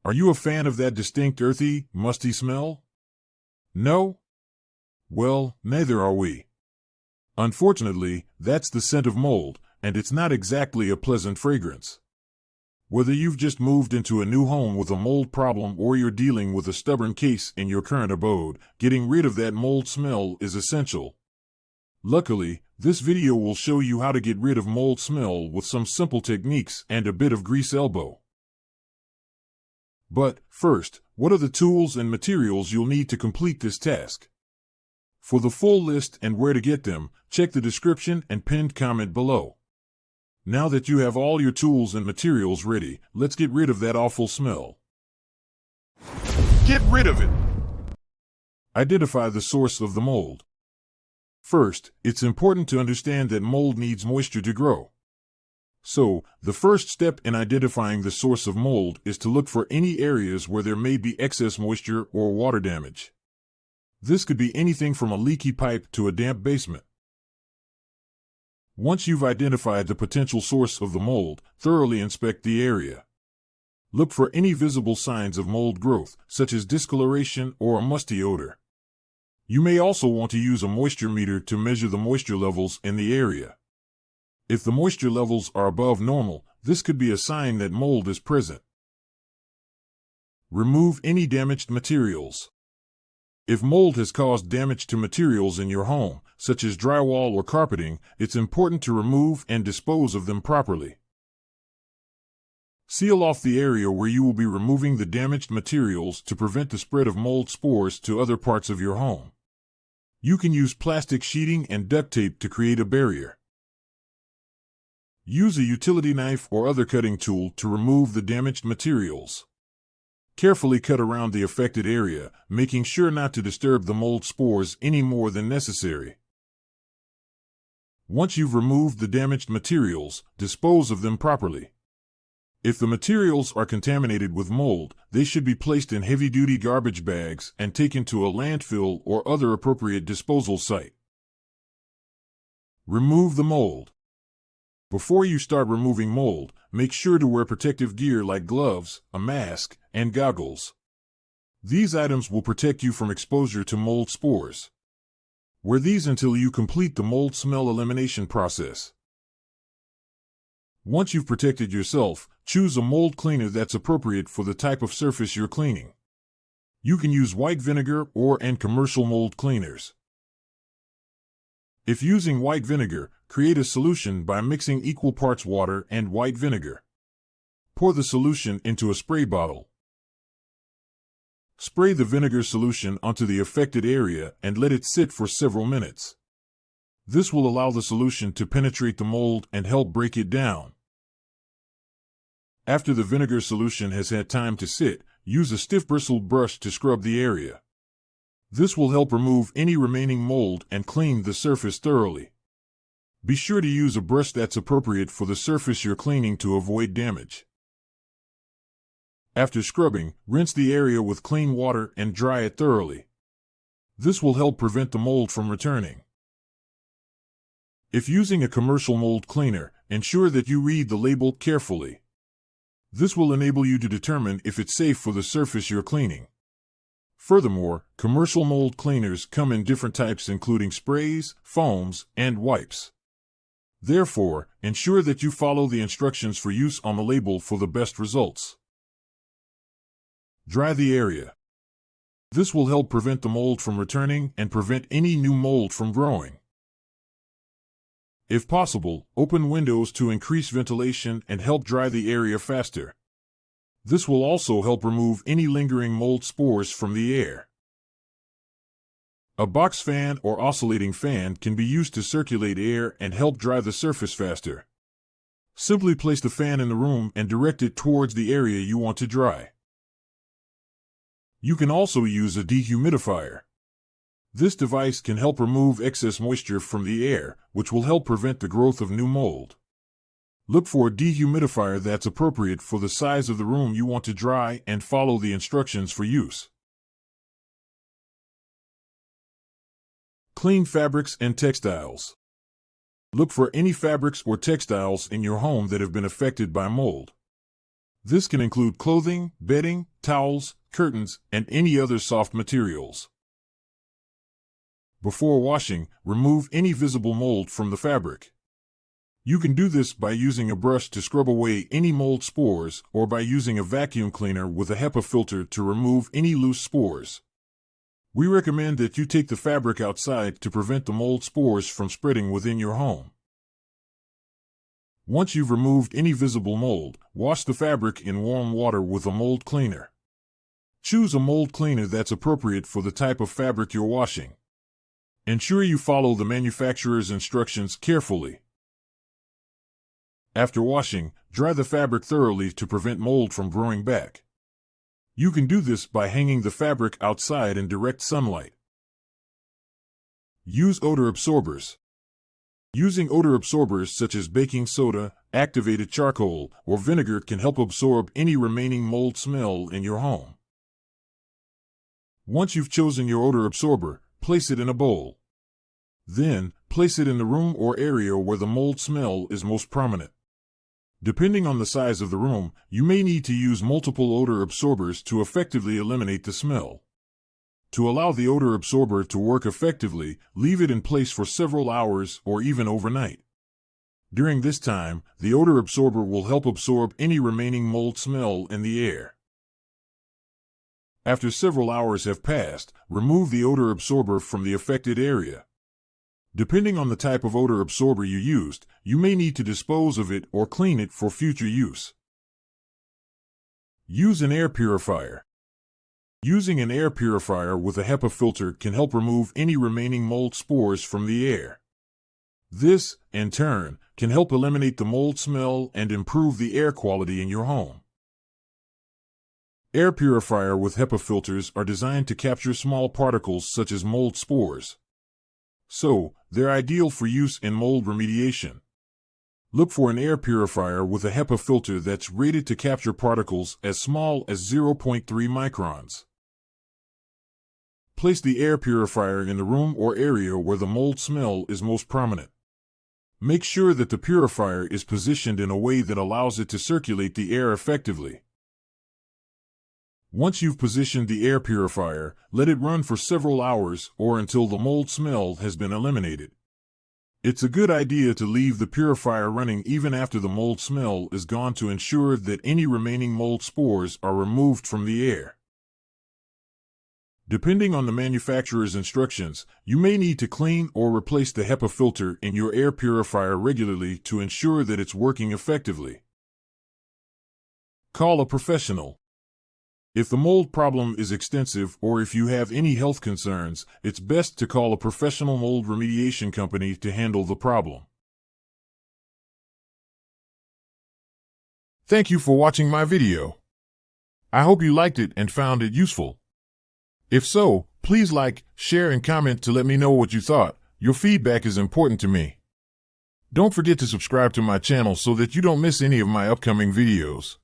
Are you a fan of that distinct earthy, musty smell? No? Well, neither are we. Unfortunately, that's the scent of mold, and it's not exactly a pleasant fragrance. Whether you've just moved into a new home with a mold problem or you're dealing with a stubborn case in your current abode, getting rid of that mold smell is essential. Luckily, this video will show you how to get rid of mold smell with some simple techniques and a bit of grease elbow. But, first, what are the tools and materials you'll need to complete this task? For the full list and where to get them, check the description and pinned comment below. Now that you have all your tools and materials ready, let's get rid of that awful smell. Get rid of it! Identify the source of the mold. First, it's important to understand that mold needs moisture to grow. So, the first step in identifying the source of mold is to look for any areas where there may be excess moisture or water damage. This could be anything from a leaky pipe to a damp basement. Once you've identified the potential source of the mold, thoroughly inspect the area. Look for any visible signs of mold growth, such as discoloration or a musty odor. You may also want to use a moisture meter to measure the moisture levels in the area. If the moisture levels are above normal, this could be a sign that mold is present. Remove any damaged materials. If mold has caused damage to materials in your home, such as drywall or carpeting, it's important to remove and dispose of them properly. Seal off the area where you will be removing the damaged materials to prevent the spread of mold spores to other parts of your home. You can use plastic sheeting and duct tape to create a barrier. Use a utility knife or other cutting tool to remove the damaged materials. Carefully cut around the affected area, making sure not to disturb the mold spores any more than necessary. Once you've removed the damaged materials, dispose of them properly. If the materials are contaminated with mold, they should be placed in heavy-duty garbage bags and taken to a landfill or other appropriate disposal site. Remove the mold. Before you start removing mold, make sure to wear protective gear like gloves, a mask, and goggles. These items will protect you from exposure to mold spores. Wear these until you complete the mold smell elimination process. Once you've protected yourself, choose a mold cleaner that's appropriate for the type of surface you're cleaning. You can use white vinegar or commercial mold cleaners. If using white vinegar, create a solution by mixing equal parts water and white vinegar. Pour the solution into a spray bottle. Spray the vinegar solution onto the affected area and let it sit for several minutes. This will allow the solution to penetrate the mold and help break it down. After the vinegar solution has had time to sit, use a stiff bristled brush to scrub the area. This will help remove any remaining mold and clean the surface thoroughly. Be sure to use a brush that's appropriate for the surface you're cleaning to avoid damage. After scrubbing, rinse the area with clean water and dry it thoroughly. This will help prevent the mold from returning. If using a commercial mold cleaner, ensure that you read the label carefully. This will enable you to determine if it's safe for the surface you're cleaning. Furthermore, commercial mold cleaners come in different types including sprays, foams, and wipes. Therefore, ensure that you follow the instructions for use on the label for the best results. Dry the area. This will help prevent the mold from returning and prevent any new mold from growing. If possible, open windows to increase ventilation and help dry the area faster. This will also help remove any lingering mold spores from the air. A box fan or oscillating fan can be used to circulate air and help dry the surface faster. Simply place the fan in the room and direct it towards the area you want to dry. You can also use a dehumidifier. This device can help remove excess moisture from the air, which will help prevent the growth of new mold. Look for a dehumidifier that's appropriate for the size of the room you want to dry and follow the instructions for use. Clean fabrics and textiles. Look for any fabrics or textiles in your home that have been affected by mold. This can include clothing, bedding, towels, curtains, and any other soft materials. Before washing, remove any visible mold from the fabric. You can do this by using a brush to scrub away any mold spores or by using a vacuum cleaner with a HEPA filter to remove any loose spores. We recommend that you take the fabric outside to prevent the mold spores from spreading within your home. Once you've removed any visible mold, wash the fabric in warm water with a mold cleaner. Choose a mold cleaner that's appropriate for the type of fabric you're washing. Ensure you follow the manufacturer's instructions carefully. After washing, dry the fabric thoroughly to prevent mold from growing back. You can do this by hanging the fabric outside in direct sunlight. Use odor absorbers. Using odor absorbers such as baking soda, activated charcoal, or vinegar can help absorb any remaining mold smell in your home. Once you've chosen your odor absorber, place it in a bowl. Then, place it in the room or area where the mold smell is most prominent. Depending on the size of the room, you may need to use multiple odor absorbers to effectively eliminate the smell. To allow the odor absorber to work effectively, leave it in place for several hours or even overnight. During this time, the odor absorber will help absorb any remaining mold smell in the air. After several hours have passed, remove the odor absorber from the affected area. Depending on the type of odor absorber you used, you may need to dispose of it or clean it for future use. Use an air purifier. Using an air purifier with a HEPA filter can help remove any remaining mold spores from the air. This, in turn, can help eliminate the mold smell and improve the air quality in your home. Air purifier with HEPA filters are designed to capture small particles such as mold spores. So, they're ideal for use in mold remediation. Look for an air purifier with a HEPA filter that's rated to capture particles as small as 0.3 microns. Place the air purifier in the room or area where the mold smell is most prominent. Make sure that the purifier is positioned in a way that allows it to circulate the air effectively. Once you've positioned the air purifier, let it run for several hours or until the mold smell has been eliminated. It's a good idea to leave the purifier running even after the mold smell is gone to ensure that any remaining mold spores are removed from the air. Depending on the manufacturer's instructions, you may need to clean or replace the HEPA filter in your air purifier regularly to ensure that it's working effectively. Call a professional. If the mold problem is extensive or if you have any health concerns, it's best to call a professional mold remediation company to handle the problem. Thank you for watching my video. I hope you liked it and found it useful. If so, please like, share, and comment to let me know what you thought. Your feedback is important to me. Don't forget to subscribe to my channel so that you don't miss any of my upcoming videos.